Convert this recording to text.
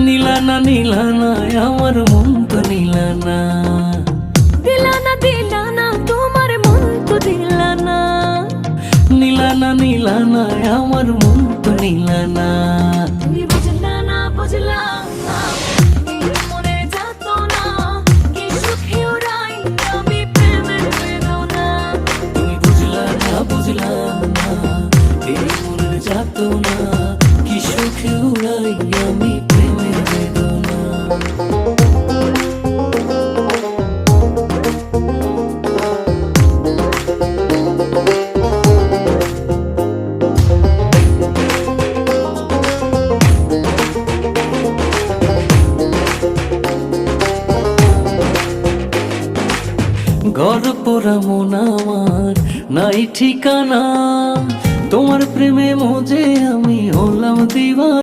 নীলানা নীলানা আমার মন তো নীলানা, দিলানা দিলানা তোমার মন তো দিলানা, নীলানা নীলানা আমার মন তো নীলানা। তুমি বুঝলা না বুঝলা না এই মনে যাত না কি সুখে ওরাই আমি প্রেমের বেদনা। তুমি বুঝলা না বুঝলা না এই মনের যাতনা, কি সুখে উড়াই আমি প্রেমের বেদনা। ঘর পোড়া মন আমার নাই ঠিকানা, তোমার প্রেমে মজে আমি হলাম দিওয়ানা।